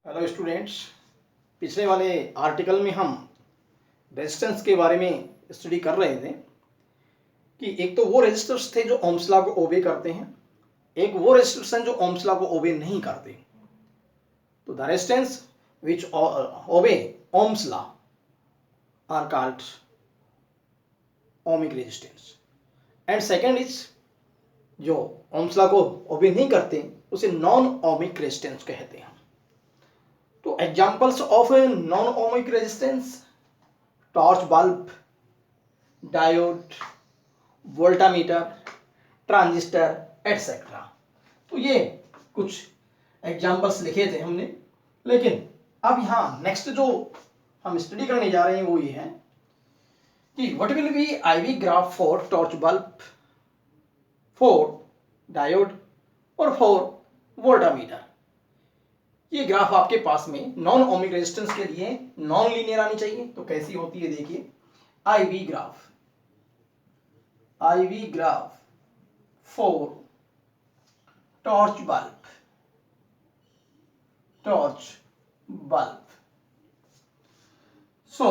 Hello students. पिछले वाले article में हम रेजिस्टेंस के बारे में स्टडी कर रहे थे कि एक तो वो रेजिस्टर्स थे जो ओम्स लॉ को ओबे करते हैं, एक वो रेजिस्टर्स हैं जो ओम्स लॉ को ओबे नहीं करते। तो the resistance which obey ohm's law are called ohmic resistance and second is जो ओम्स लॉ को ओबे नहीं करते उसे नॉन ओमिक रेजिस्टेंस कहते हैं। तो examples of non ohmic resistance: torch bulb, diode, voltameter, transistor etcetera. तो ये कुछ एग्जांपल्स लिखे थे हमने, लेकिन अब यहाँ नेक्स्ट जो हम स्टडी करने जा रहे हैं वो ये है कि what will B IV graph for torch bulb, for diode और फॉर वोल्टामीटर। ये ग्राफ आपके पास में नॉन ओमिक रेजिस्टेंस के लिए नॉन लीनियर आनी चाहिए। तो कैसी होती है देखिए, IV graph for torch bulb. So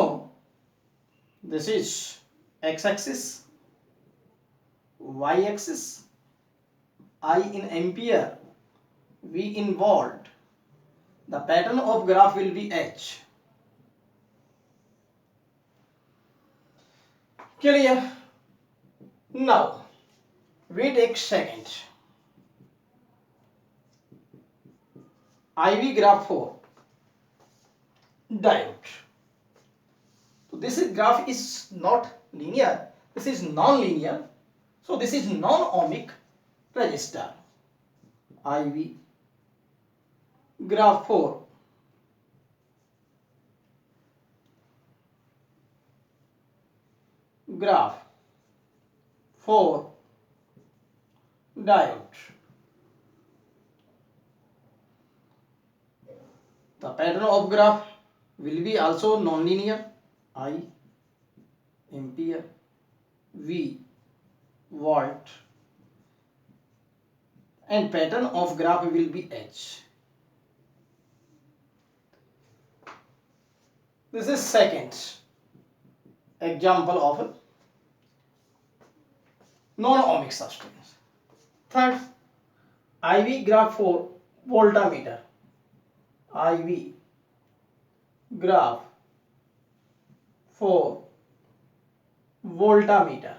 this is x-axis, y-axis, I in ampere, V in volt. The pattern of graph will be H. Clear? Now we take second IV graph for diode. So this graph is not linear, this is non-linear. So this is non-ohmic resistor. IV graph for diode. The pattern of graph will be also non-linear. I ampere, V volt, and pattern of graph will be H. This is second example of non-ohmic substance. Third, IV graph for voltameter. IV graph for voltameter.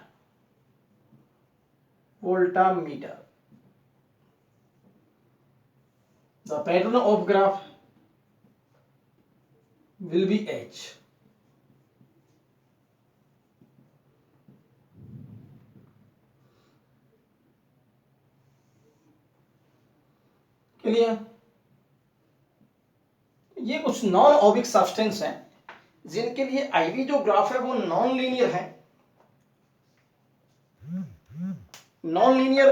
The pattern of graph will be H. Clear? ये कुछ non ohmic substance हैं जिनके लिए IV जो graph है वो non linear है। Non linear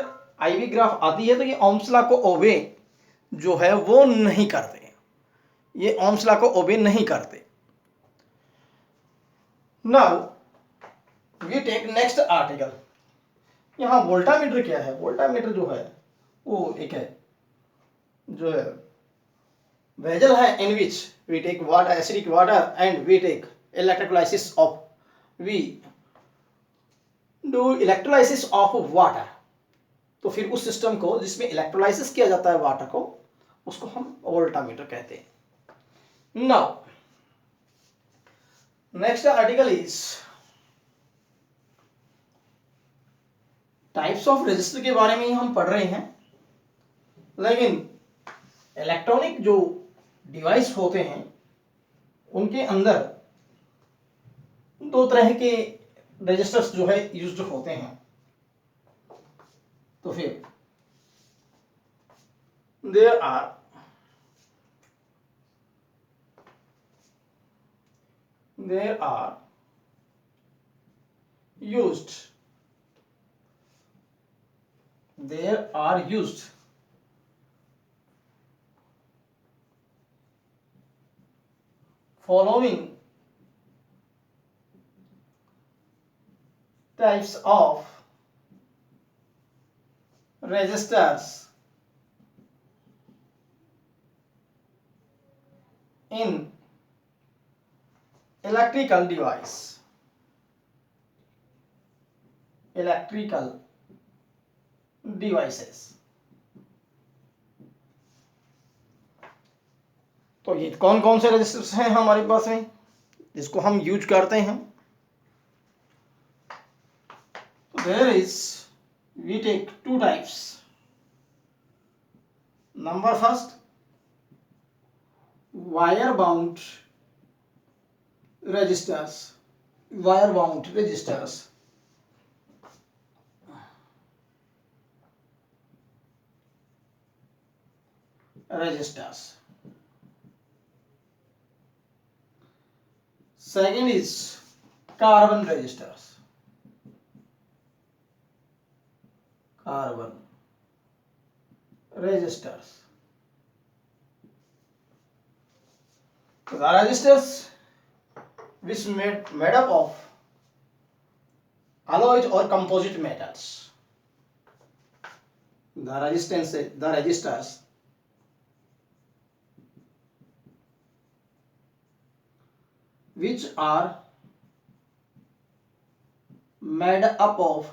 IV graph आती है तो ये ओम्स लॉ को ओबे जो है वो नहीं करते, ये ओम्स लॉ को ओबे नहीं करते। Now we take next article. यहाँ वोल्टामीटर क्या है? वोल्टामीटर जो है वो एक है जो है वेजल है in which we take water, acidic water, and we take electrolysis of, we do electrolysis of water. तो फिर उस सिस्टम को जिसमें इलेक्ट्रोलाइसिस किया जाता है वाटर को, उसको हम वोल्टामीटर कहते हैं। Now next article is types of resistor के बारे में ही हम पढ़ रहे हैं, लेकिन इलेक्ट्रॉनिक जो डिवाइस होते हैं उनके अंदर दो तरह के रेजिस्टर्स जो है यूज्ड होते हैं। तो फिर there are used following types of resistors in electrical devices। तो ये कौन कौन से रजिस्टर्स हैं हमारे पास में जिसको हम यूज करते हैं? There is, we take two types. Number first, wire bound registers। Second is carbon registers। So the registers which made up of alloys or composite metals। the registers which are made up of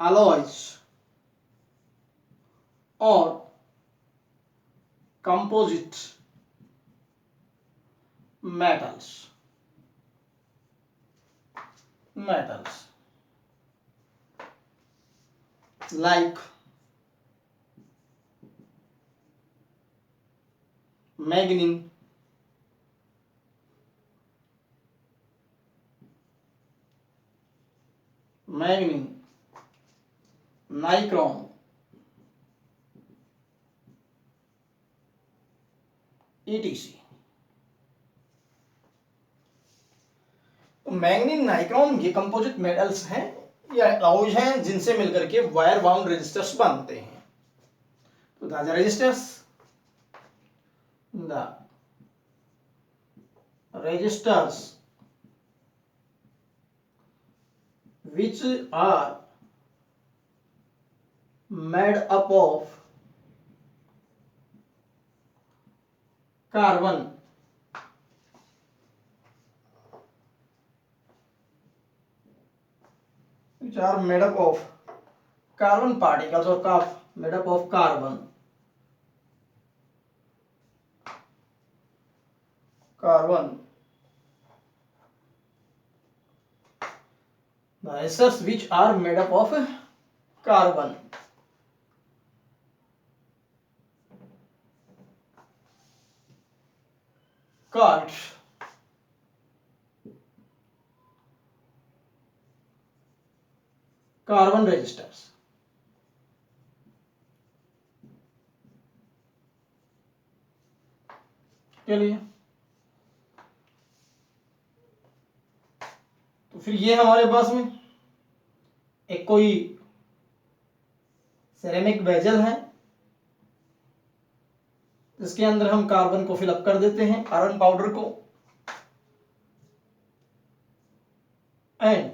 alloys or composite metals like manganese, nichrome, etc। तो manganese, nichrome ये composite metals हैं या alloys हैं जिनसे मिलकर के wire bound resistors बनते हैं। तो the resistors which are made up of carbon particles or made up of carbon the resistors which are made up of carbon called carbon resistors। चलिए, तो फिर ये हमारे पास में एक कोई सेरेमिक वेजल है जिसके अंदर हम कार्बन को फिलअप कर देते हैं, कार्बन पाउडर को, and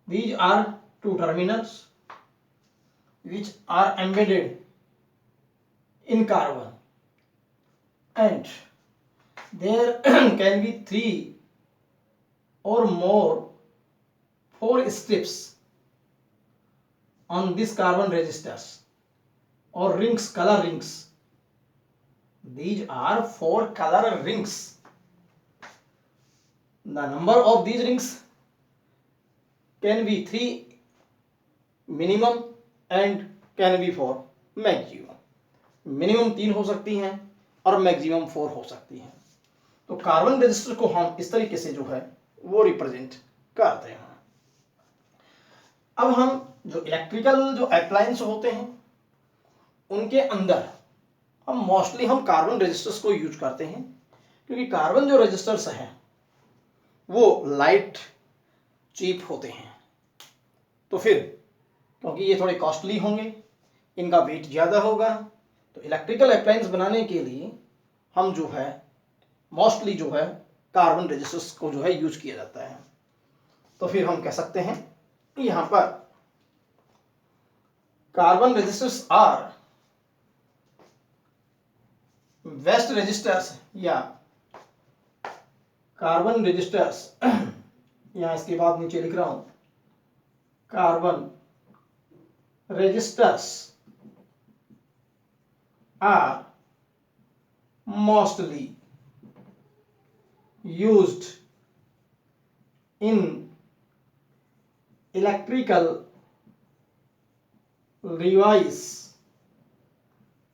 these are two terminals which are embedded in carbon and there can be 3 or more 4 strips on this carbon resistors or rings, color rings। These are 4 color rings। The number of these rings can be 3 minimum and can be 4 maximum। Minimum 3 हो सकती हैं और maximum 4 हो सकती हैं। तो carbon register को हम इस तरीके से जो है वो रिप्रेजेंट करते हैं। अब हम जो इलेक्ट्रिकल जो अप्लायंस होते हैं उनके अंदर हम मोस्टली कार्बन रजिस्टर्स को यूज करते हैं क्योंकि कार्बन जो रजिस्टर्स हैं वो लाइट चीप होते हैं। तो फिर क्योंकि ये थोड़े कॉस्टली होंगे, इनका वेट ज़्यादा होगा, तो इलेक्ट्रिकल अप्लायंस बनाने के लिए हम जो है मोस्टली जो है कार्बन रजिस्टर्स को जो है यूज किया जाता है। तो फिर हम कह सकते हैं कि यहाँ पर carbon resistors are waste resistors या कार्बन रजिस्टर्स, यहां इसके बाद नीचे लिख रहा हूं carbon resistors are mostly used in electrical device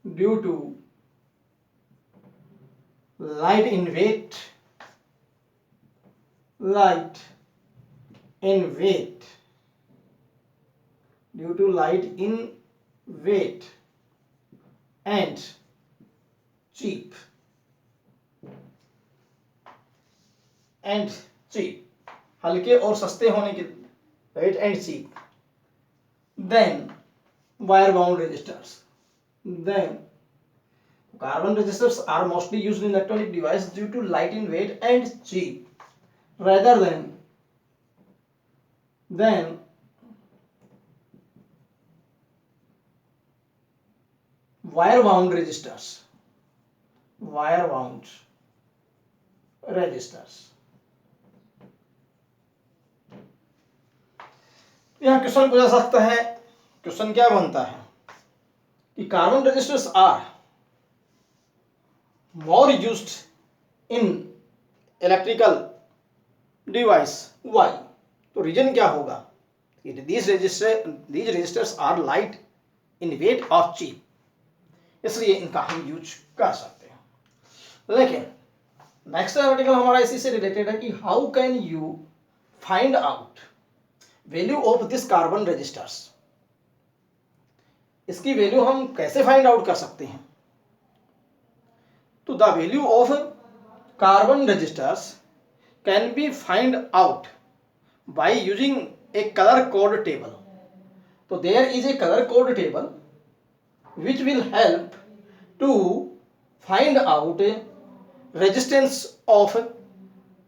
due to light in weight, light in weight, due to light in weight and cheap and cheap, हल्के और सस्ते होने के weight and cheap. Then wire bound resistors. Then carbon resistors are mostly used in electronic devices due to light in weight and cheap, rather than wire bound resistors. Wire bound resistors. यहां question पूछा सकता है, question क्या बनता है कि carbon resistors are more used in electrical device, why? तो reason क्या होगा? These resistors are light in weight और चीप, इसलिए इनका हम यूज कर सकते हैं। लेकिन नेक्स्ट आर्टिकल हमारा इसी से रिलेटेड है कि how can you find out value of this carbon resistors. इसकी वैल्यू हम कैसे फाइंड आउट कर सकते हैं? तो the value of carbon resistors can be find out by using a colour code table. तो there is a colour code table which will help to find out resistance of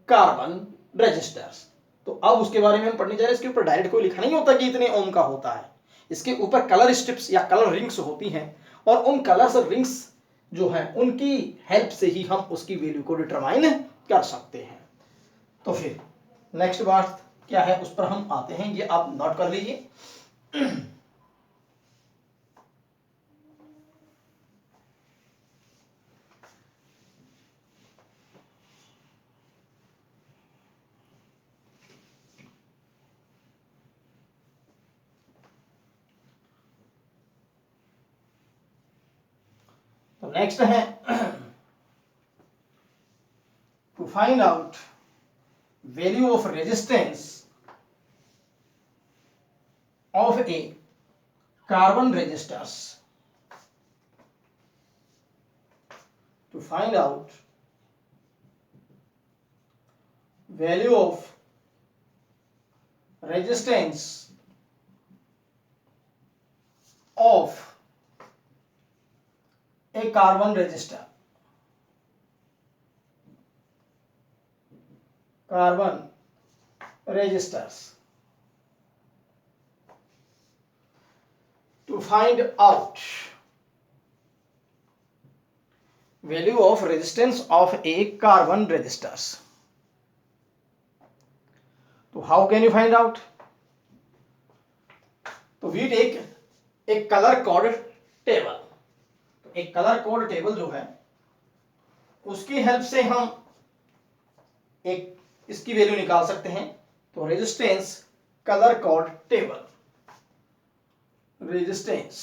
carbon resistors। तो अब उसके बारे में हम पढ़ने जा रहे हैं। इसके ऊपर डायरेक्ट कोई लिखा नहीं होता कि इतने ओम का होता है, इसके ऊपर कलर स्ट्रिप्स या कलर रिंग्स होती हैं, और उन कलर्स रिंग्स जो हैं उनकी हेल्प से ही हम उसकी वैल्यू को डिटरमाइन कर सकते हैं। तो फिर नेक्स्ट बात क्या है उस पर हम आते हैं, ये आप नोट कर लीजिए। तो नेक्स्ट है to find out value of resistance of a carbon resistors. To find out value of resistance of a carbon resistor, carbon resistors, to find out value of resistance of a carbon resistors। तो how can you find out? तो we take a color code table। एक colour code table जो है उसकी help से हम एक इसकी वैल्यू निकाल सकते हैं। तो resistance colour code table, resistance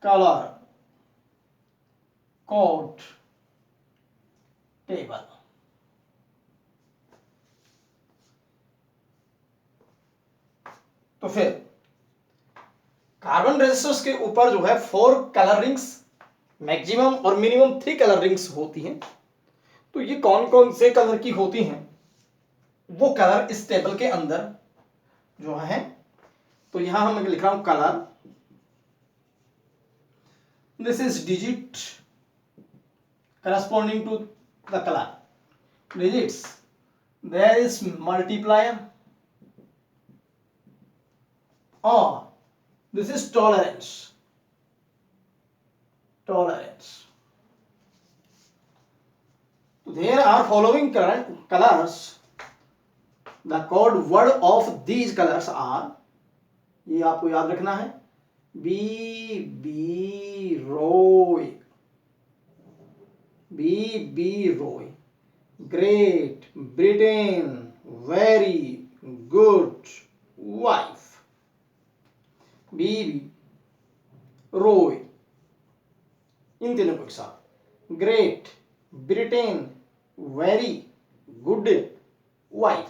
colour code table. तो फिर कार्बन रेजिस्टर्स के ऊपर जो है 4 कलर रिंग्स, मैक्सिमम और मिनिमम 3 कलर रिंग्स होती हैं। तो ये कौन कौन से कलर की होती हैं वो कलर इस टेबल के अंदर जो है, तो यहां हम लिख रहा हूं colour, this is digit corresponding to the colour, digits there is multiplier, or this is tolerance. Tolerance. There are following colors. The code word of these colors are, ये आपको याद रखना है, BB Roy, BB Roy, Great Britain, very good wife. BB Roy, इन तीनों को एक साथ, Great Britain, very good wife,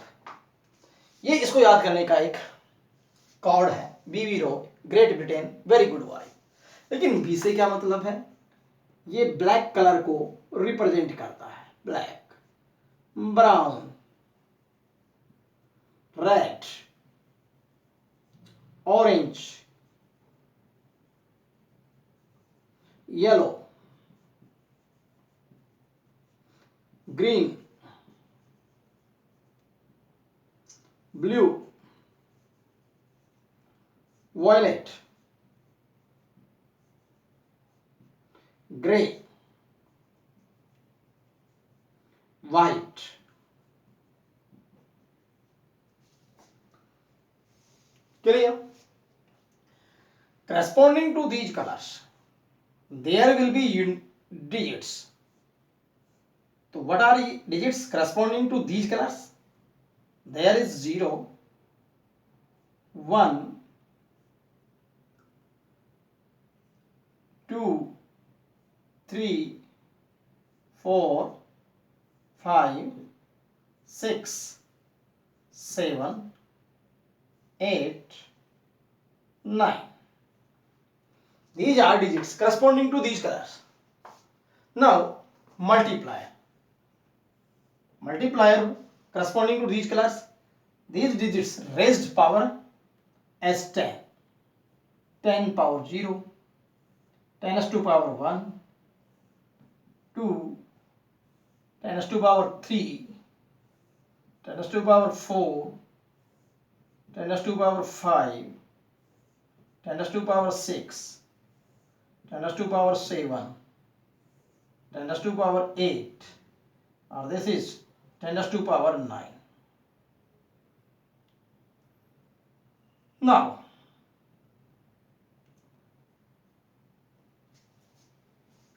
ये इसको याद करने का एक कॉर्ड है, बीबी रो, Great Britain, very good wife. लेकिन बी से क्या मतलब है? ये ब्लैक कलर को रिप्रेजेंट करता है, black, brown, red, orange, yellow, green, blue, violet, grey, white. Clear? Corresponding to these colors, there will be digits. So what are digits corresponding to these colors? There is 0, 1, 2, 3, 4, 5, 6, 7, 8, 9. These are digits corresponding to these colors. Now multiplier. Multiplier corresponding to these colors. These digits raised power as 10. 10 power 0, 10 raised to power 1, 2, 10 raised to power 3, 10 raised to power 4, 10 raised to power 5, 10 raised to power 6, 10 raised to power 7, 10 raised to power 8, or this is 10 raised to power 9. Now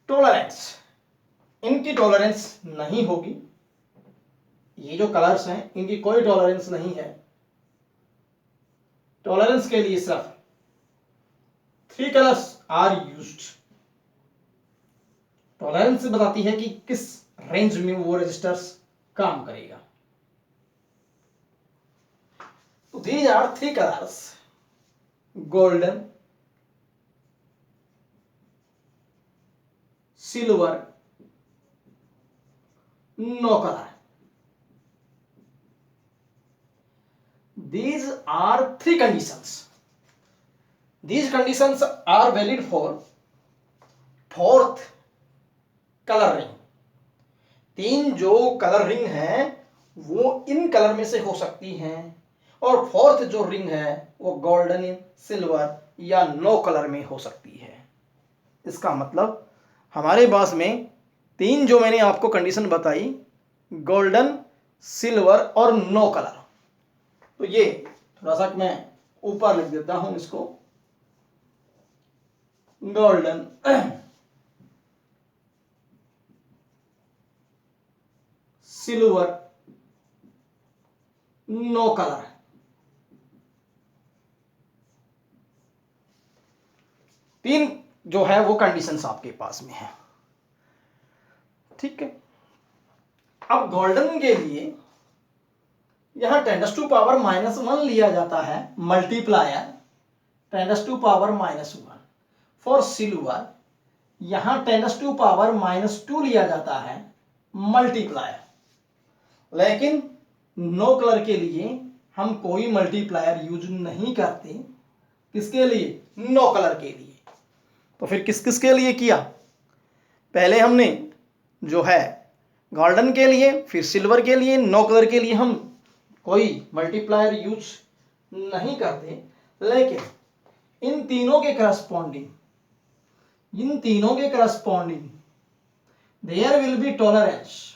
tolerance, इनकी tolerance नहीं होगी। ये जो colours हैं इनकी कोई tolerance नहीं है। टॉलरेंस के लिए सिर्फ 3 कलर्स आर यूज्ड। टॉलरेंस बताती है कि किस रेंज में वो रजिस्टर्स काम करेगा। तो these are 3 colors: golden, silver, no color. These are 3 conditions. These conditions are valid for 4th color ring. 3 जो कलर रिंग हैं वो इन कलर में से हो सकती हैं, और 4th जो रिंग है वो गोल्डन, सिल्वर या नो कलर में हो सकती है। इसका मतलब हमारे पास में 3 जो मैंने आपको कंडीशन बताई, गोल्डन, सिल्वर और नो कलर। तो ये थोड़ा सा मैं ऊपर लिख देता हूं इसको, गोल्डन, सिल्वर, नो कलर। तीन जो है वो कंडीशंस आपके पास में है, ठीक है। अब गोल्डन के लिए यहां 10⁻⁻1 लिया जाता है मल्टीप्लायर, 10⁻⁻1। फॉर सिल्वर यहां 10⁻⁻2 लिया जाता है मल्टीप्लायर। लेकिन नो कलर के लिए हम कोई मल्टीप्लायर यूज नहीं करते। किसके लिए? नो कलर के लिए। तो फिर किस किस के लिए किया? पहले हमने जो है गोल्डन के लिए, फिर सिल्वर के लिए, नो कलर के लिए हम कोई मल्टीप्लायर यूज नहीं करते, लेकिन इन तीनों के corresponding there will be tolerance.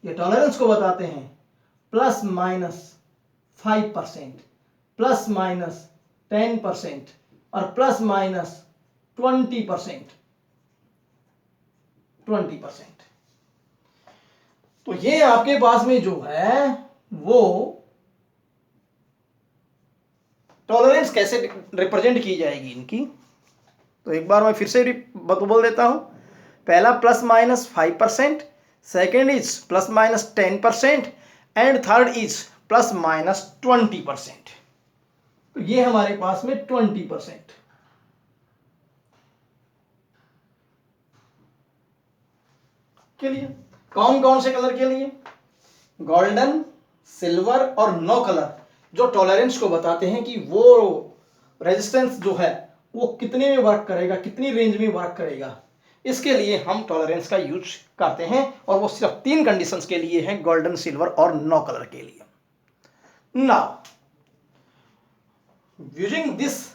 ये टॉलरेंस को बताते हैं ±5%, ±10% और ±20%। तो ये आपके पास में जो है वो टॉलरेंस कैसे रिप्रेजेंट की जाएगी इनकी, तो एक बार मैं फिर से बोल देता हूं। पहला ±5%, second is ±10% and third is ±20%। तो ये हमारे पास में 20% के लिए। कौन कौन से कलर के लिए? गोल्डन, सिल्वर और नो कलर जो टॉलरेंस को बताते हैं कि वो रेजिस्टेंस जो है वो कितने में वर्क करेगा, कितनी रेंज में वर्क करेगा, इसके लिए हम टॉलरेंस का यूज करते हैं। और वो सिर्फ 3 कंडीशंस के लिए है, गोल्डन, सिल्वर और नो कलर के लिए। Now using this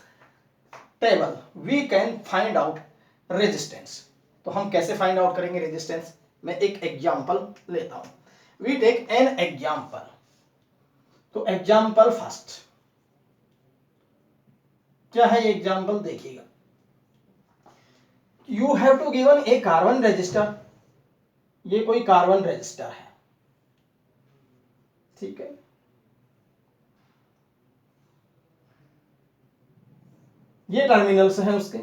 table we can find out resistance. तो हम कैसे फाइंड आउट करेंगे रेजिस्टेंस? मैं एक एग्जांपल लेता हूं। We take an example. तो एग्जांपल फर्स्ट क्या है एग्जांपल देखिएगा। You have to given a carbon resistor. ये कोई कार्बन रजिस्टर है, ठीक है। ये टर्मिनल्स हैं उसके,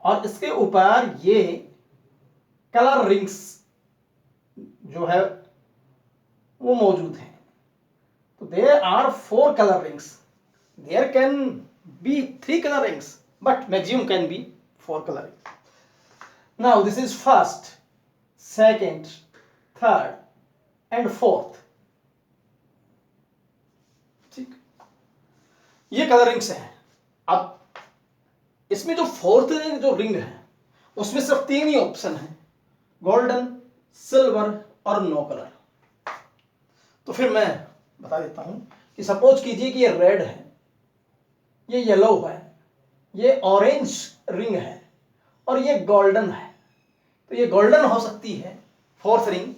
और इसके ऊपर ये कलर रिंग्स जो है वो मौजूद हैं। तो there are 4 colour rings. There can be 3 colour rings, but maximum can be 4 colour rings. Now this is first, second, third and fourth। ठीक, ये कलर रिंग्स हैं। अब इसमें जो फोर्थ जो रिंग है उसमें सिर्फ 3 ही ऑप्शन है, गोल्डन, सिल्वर और नो कलर। तो फिर मैं बता देता हूं कि सपोज कीजिए कि ये रेड है, ये येलो है, ये ऑरेंज रिंग है और ये गोल्डन है। तो ये गोल्डन हो सकती है फोर्थ रिंग,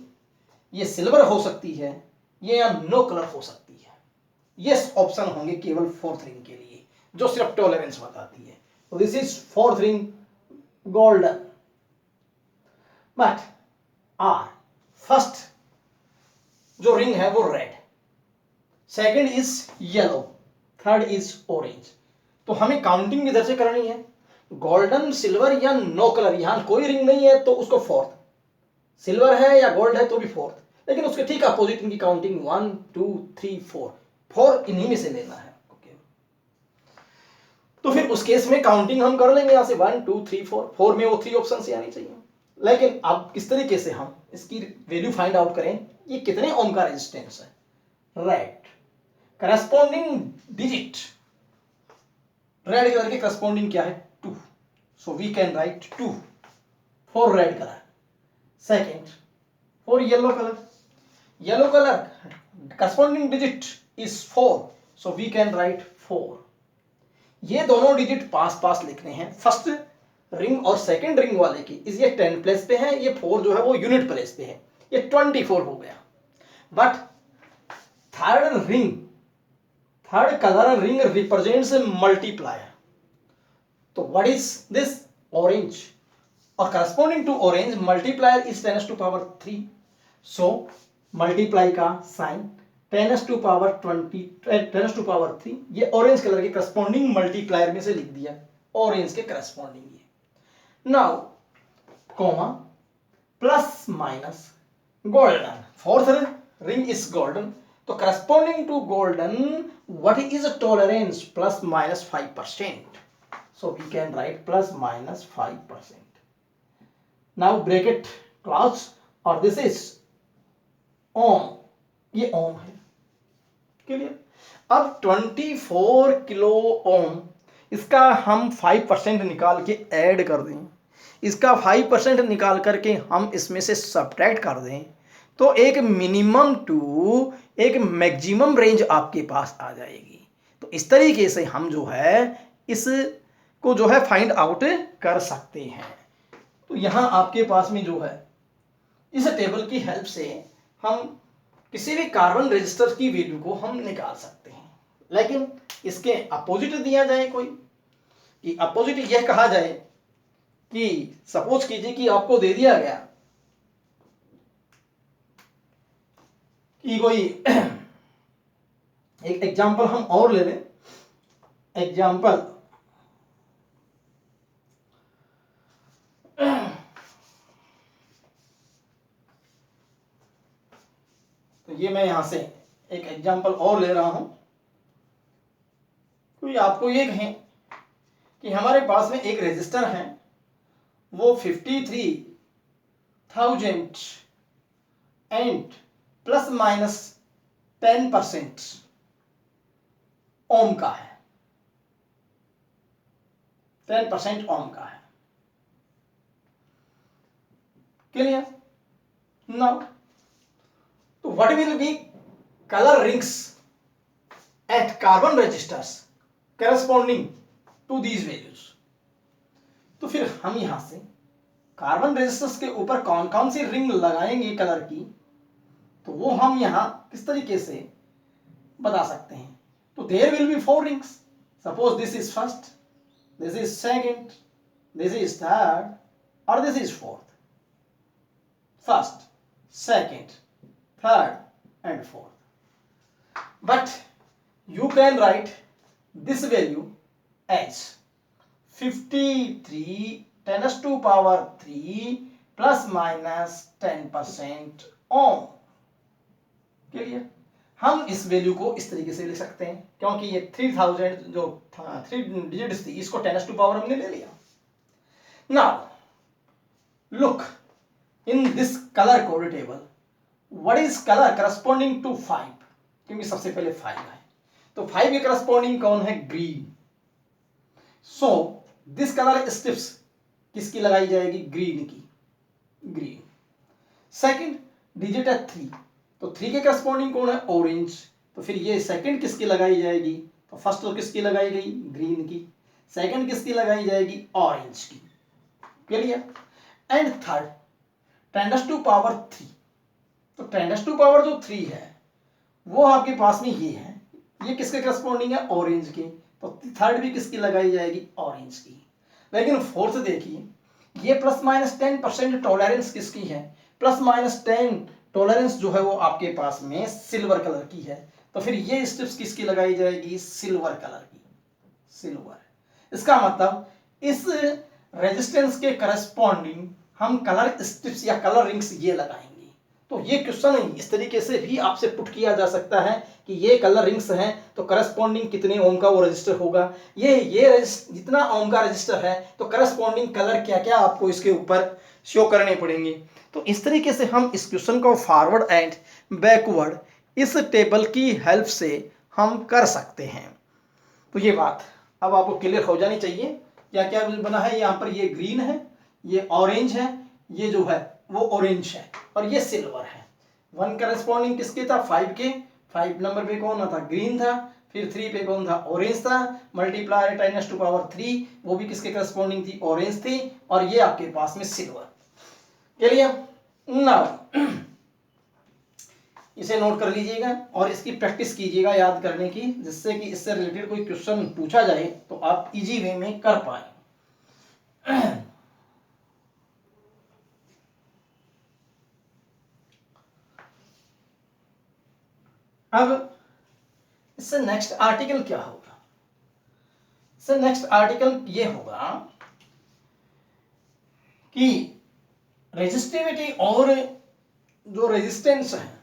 ये सिल्वर हो सकती है, ये या नो कलर हो सकती है। ये ऑप्शन होंगे केवल फोर्थ रिंग के लिए जो सिर्फ टॉलरेंस बताती है। तो this is fourth ring golden. But our first जो रिंग है वो red, second is yellow, third is orange. तो हमें काउंटिंग इधर से करनी है, गोल्डन, सिल्वर या नो कलर। यहां कोई रिंग नहीं है तो उसको फोर्थ, सिल्वर है या गोल्ड है तो भी फोर्थ, लेकिन उसके ठीक अपोजिट इनकी काउंटिंग 1 2 3 4 इन्हीं में से लेना है। ओके, तो फिर उस केस में काउंटिंग हम कर लेंगे यहां से 1 2 3 4 में वो 3 ऑप्शन से आनी चाहिए। लेकिन अब किस तरीके से हम इसकी वैल्यू फाइंड आउट करें, ये कितने ओम का रेजिस्टेंस है? Right, corresponding digit red colour के करस्पॉन्डिंग क्या है? 2। So we can write 2 for red colour. Second for yellow colour, yellow colour corresponding digit is 4, so we can write 4। ये दोनों डिजिट पास पास लिखने हैं, फर्स्ट रिंग और सेकेंड रिंग वाले की। इस ये 10 प्लेस पे है, ये 4 जो है वो यूनिट प्लेस पे है, ये 24 हो गया। But third ring, third colour ring represents multiplier. तो व्हाट इज दिस? ऑरेंज, और corresponding to orange multiplier is 10⁻³ so multiply का साइन 10⁻³ ये ऑरेंज कलर के करस्पॉन्डिंग मल्टीप्लायर में से लिख दिया, ऑरेंज के करस्पॉन्डिंग ये। Now comma plus minus golden, fourth ring is golden, तो corresponding to golden what is tolerance? ±5%, so we can write ±5%। now bracket close, और this is ohm, ये ओम है, क्लियर। अब 24 किलो ओम, इसका हम 5% निकाल के ऐड कर दें, इसका 5% निकाल करके हम इसमें से सब्ट्रैक्ट कर दें, तो एक मिनिमम टू एक मैक्सिमम रेंज आपके पास आ जाएगी। तो इस तरीके से हम जो है इसको जो है फाइंड आउट कर सकते हैं। तो यहाँ आपके पास में जो है इस टेबल की हेल्प से हम किसी भी कार्बन रजिस्टर की वैल्यू को हम निकाल सकते हैं। लेकिन इसके अपोजिट दिया जाए कोई, कि अपोजिट यह कहा जाए कि सपोज कीजिए कि आपको दे दिया गया कि कोई एक एग्जांपल हम और ले लें। एग्जांपल तो ये मैं यहां से एक एग्जांपल और ले रहा हूं। कोई आपको ये कहें कि हमारे पास में एक रेजिस्टर है, वो 53,000 एंड प्लस माइनस 10% ओम का है, 10% ओम का है। क्लियर? नाउ तो what will be colour rings at carbon resistors corresponding to these values. तो फिर हम यहां से कार्बन रेजिस्टर्स के ऊपर कौन कौन सी रिंग लगाएंगे कलर की, तो वो हम यहां किस तरीके से बता सकते हैं। तो there will be 4 rings. Suppose this is first, this is second, this is third और this is fourth. First, second, third and fourth. But you can write this value as 53 10 to power 3 plus minus 10% ohm. Clear? हम इस value को इस तरीके से लिख सकते हैं, क्योंकि ये 3000 जो 3 डिजिट्स थी, इसको 10 to power हमने ले लिया। Now look in this colour code table, what is color corresponding to 5, क्योंकि सबसे पहले 5 है, तो 5 के करस्पॉन्डिंग कौन है? Green. So this colour strips किसकी लगाई जाएगी? ग्रीन की, ग्रीन। सेकंड डिजिट है 3, तो 3 के करस्पॉन्डिंग कौन है? ऑरेंज। तो फिर ये सेकंड किसकी लगाई जाएगी? तो फर्स्ट तो किसकी लगाई गई? ग्रीन की। सेकंड किसकी लगाई जाएगी? ऑरेंज की। Clear? And third 10 to power 3, तो 10 to power जो 3 है वो आपके पास में ये है, ये किसके करस्पॉन्डिंग है? ऑरेंज की। तो थर्ड भी किसकी लगाई जाएगी? ऑरेंज की। लेकिन फोर्थ देखिए, ये प्लस माइनस 10% टॉलरेंस किसकी है? प्लस माइनस 10 टॉलरेंस जो है वो आपके पास में सिल्वर कलर की है। तो फिर ये स्ट्रिप्स किसकी लगाई जाएगी? सिल्वर कलर की, सिल्वर। इसका मतलब इस रेजिस्टेंस के करस्पॉन्डिंग हम कलर स्ट्रिप्स या कलर रिंग्स ये लगाएंगे। तो ये क्वेश्चन इस तरीके से भी आपसे पुट किया जा सकता है कि ये कलर रिंग्स हैं, तो करस्पॉन्डिंग कितने ओम का वो रजिस्टर होगा, ये जितना ओम का रजिस्टर है तो करस्पॉन्डिंग कलर क्या क्या आपको इसके ऊपर शो करने पड़ेंगे। तो इस तरीके से हम इस क्वेश्चन को फॉरवर्ड एंड बैकवर्ड इस टेबल की हेल्प से हम कर सकते हैं। तो ये बात अब आपको क्लियर हो जानी चाहिए। क्या क्या बना है यहाँ पर? ये ग्रीन है, ये ऑरेंज है, ये जो है वो ऑरेंज है और ये सिल्वर है। 1 करस्पॉन्डिंग किसके था? 5 के। 5 नंबर पे कौन था? ग्रीन था। फिर 3 पे कौन था? ऑरेंज था। मल्टीप्लाई 10 to power 3, वो भी किसके करस्पॉन्डिंग थी? ऑरेंज थी। और ये आपके पास में सिल्वर। क्लियर? नाउ इसे नोट कर लीजिएगा और इसकी प्रैक्टिस कीजिएगा याद करने की, जिससे कि इससे रिलेटेड कोई क्वेश्चन पूछा जाए तो आप इजी वे में कर पाए। अब इससे नेक्स्ट आर्टिकल क्या होगा? इससे नेक्स्ट आर्टिकल ये होगा कि रेजिस्टिविटी और जो रेजिस्टेंस है,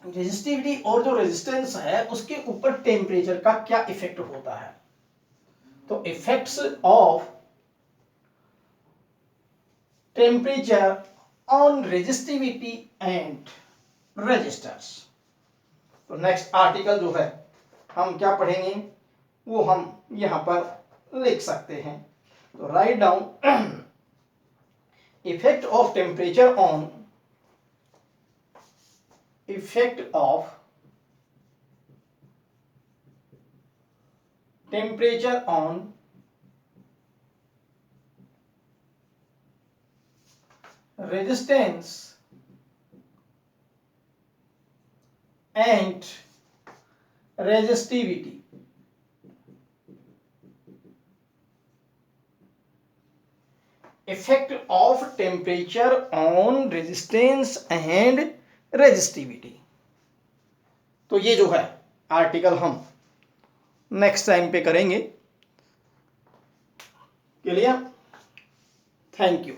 रेजिस्टिविटी और जो रेजिस्टेंस है उसके ऊपर टेम्परेचर का क्या इफेक्ट होता है। तो effects of temperature on resistivity and resistors. तो नेक्स्ट आर्टिकल जो है हम क्या पढ़ेंगे वो हम यहां पर लिख सकते हैं। तो write down effect of temperature on resistance and resistivity. Effect of temperature on resistance and resistivity. तो ये जो है आर्टिकल हम नेक्स्ट टाइम पे करेंगे। क्लियर? Thank you.